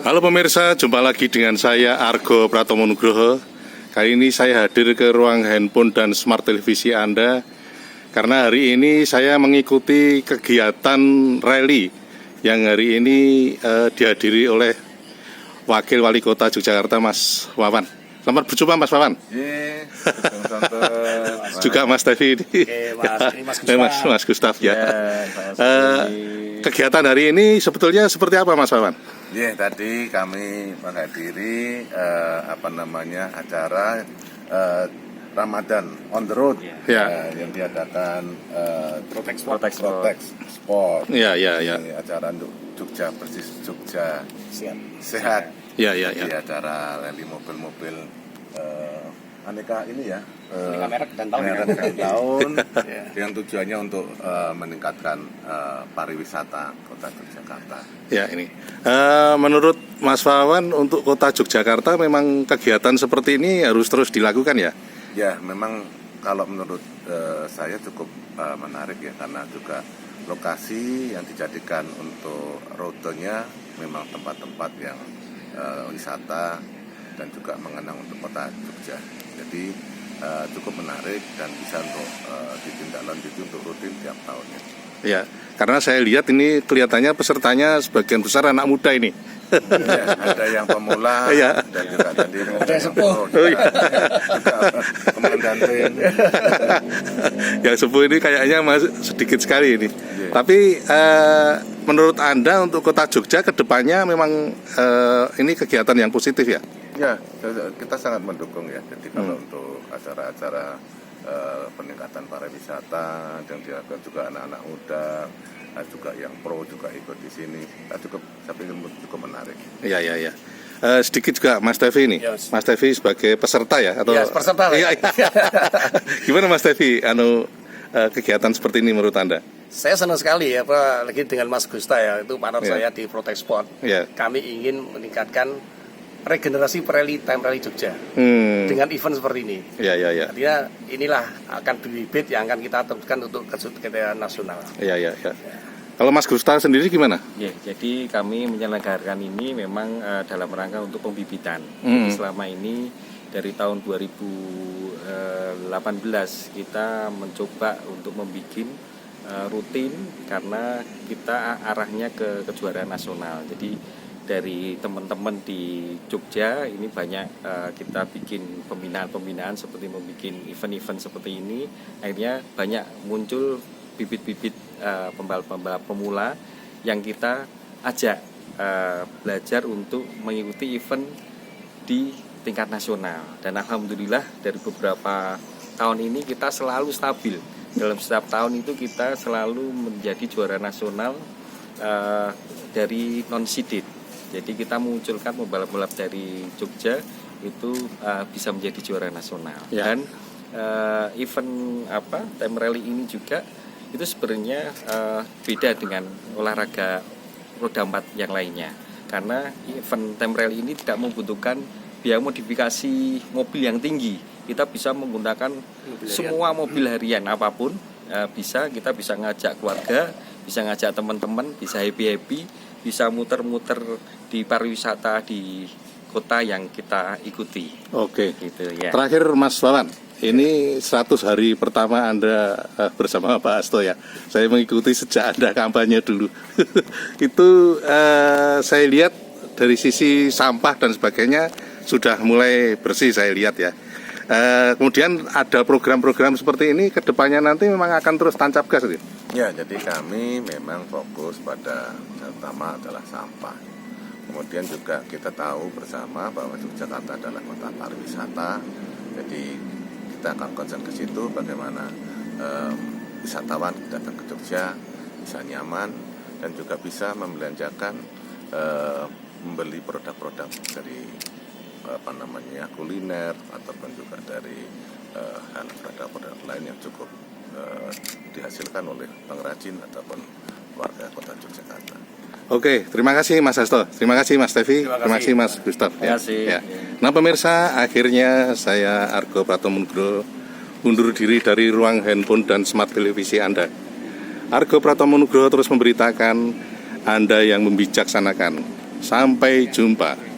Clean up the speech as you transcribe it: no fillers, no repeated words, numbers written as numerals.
Halo pemirsa, jumpa lagi dengan saya Argo Pratomo Nugroho. Kali ini saya hadir ke ruang handphone dan smart televisi Anda karena hari ini saya mengikuti kegiatan rally yang hari ini dihadiri oleh Wakil Wali Kota Yogyakarta Mas Wawan. Selamat berjumpa Mas Wawan. Juga Mas Tevi ini. Mas Gustaf ya. Kegiatan hari ini sebetulnya seperti apa Mas Wawan? Tadi kami menghadiri acara Ramadan on the road yang diadakan Protex Sport. Acara untuk Jogja Bersih, Jogja Sehat. Di acara rally mobil-mobil aneka ini aneka merek dan tahun dengan tujuannya untuk meningkatkan pariwisata Kota Yogyakarta. Ini menurut Mas Wawan, untuk Kota Yogyakarta memang kegiatan seperti ini harus terus dilakukan ya? Ya, memang kalau menurut saya cukup menarik ya, karena juga lokasi yang dijadikan untuk rutenya memang tempat-tempat yang wisata dan juga mengenang untuk Kota Jogja. Jadi cukup menarik dan bisa untuk ditindaklanjuti untuk rutin tiap tahunnya. Ya, karena saya lihat ini kelihatannya pesertanya sebagian besar anak muda ini. Ada yang pemula dan juga tadi ada sepuh. Komandan tim. Yang sepuh ini kayaknya masih sedikit sekali ini. Tapi menurut Anda untuk Kota Jogja ke depannya memang ini kegiatan yang positif ya? Ya, kita sangat mendukung ya. Jadi kalau untuk acara-acara peningkatan pariwisata yang dilakukan juga anak-anak muda, juga yang pro juga ikut di sini, saya pikir cukup menarik. Iya. Sedikit juga Mas Tevi ini. Yes. Mas Tevi sebagai peserta ya atau? Yes, peserta. Iya. Gimana Mas Tevi? Kegiatan seperti ini menurut Anda? Saya senang sekali ya, apalagi dengan Mas Gusta ya, itu partner saya di Protex Sport. Kami ingin meningkatkan regenerasi Time Rally Jogja dengan event seperti ini. Artinya inilah akan bibit yang akan kita teruskan untuk kegiatan nasional. Kalau Mas Gusta sendiri gimana? Jadi kami menyelenggarakan ini memang dalam rangka untuk pembibitan. Jadi selama ini dari tahun 2018 kita mencoba untuk membuat rutin karena kita arahnya ke kejuaraan nasional. Jadi dari teman-teman di Jogja ini banyak kita bikin pembinaan seperti membuat event-event seperti ini. Akhirnya banyak muncul bibit-bibit pembalap-pembalap pemula yang kita ajak belajar untuk mengikuti event di tingkat nasional. Dan alhamdulillah dari beberapa tahun ini kita selalu stabil. Dalam setiap tahun itu kita selalu menjadi juara nasional dari non-seeded. Jadi kita mengunculkan pembalap-pembalap dari Jogja itu bisa menjadi juara nasional. Dan event Time Rally ini juga itu sebenarnya beda dengan olahraga roda 4 yang lainnya. Karena event Time Rally ini tidak membutuhkan biaya modifikasi mobil yang tinggi. Kita bisa menggunakan semua mobil harian apapun, kita bisa ngajak keluarga, bisa ngajak teman-teman, bisa happy-happy, bisa muter-muter di pariwisata di kota yang kita ikuti. Oke. Gitu ya. Terakhir Mas Wawan, ini 100 hari pertama Anda bersama Pak Asto ya. Saya mengikuti sejak Anda kampanye dulu. Itu saya lihat dari sisi sampah dan sebagainya sudah mulai bersih saya lihat ya. Kemudian ada program-program seperti ini kedepannya nanti memang akan terus tancap gas gitu. Ya, jadi kami memang fokus pada yang utama adalah sampah. Kemudian juga kita tahu bersama bahwa Yogyakarta adalah kota pariwisata. Jadi kita akan concern ke situ bagaimana wisatawan datang ke Jogja bisa nyaman dan juga bisa membelanjakan membeli produk-produk dari kuliner ataupun juga dari produk-produk lain yang cukup dihasilkan oleh pengrajin ataupun warga Kota Yogyakarta. Oke, terima kasih Mas Hasto, terima kasih Mas Tevi, terima kasih Mas Gustaf. Terima kasih. Nah pemirsa, akhirnya saya Argo Pratomo Nugroho undur diri dari ruang handphone dan smart televisi Anda. Argo Pratomo Nugroho terus memberitakan Anda yang membijaksanakan. Sampai jumpa.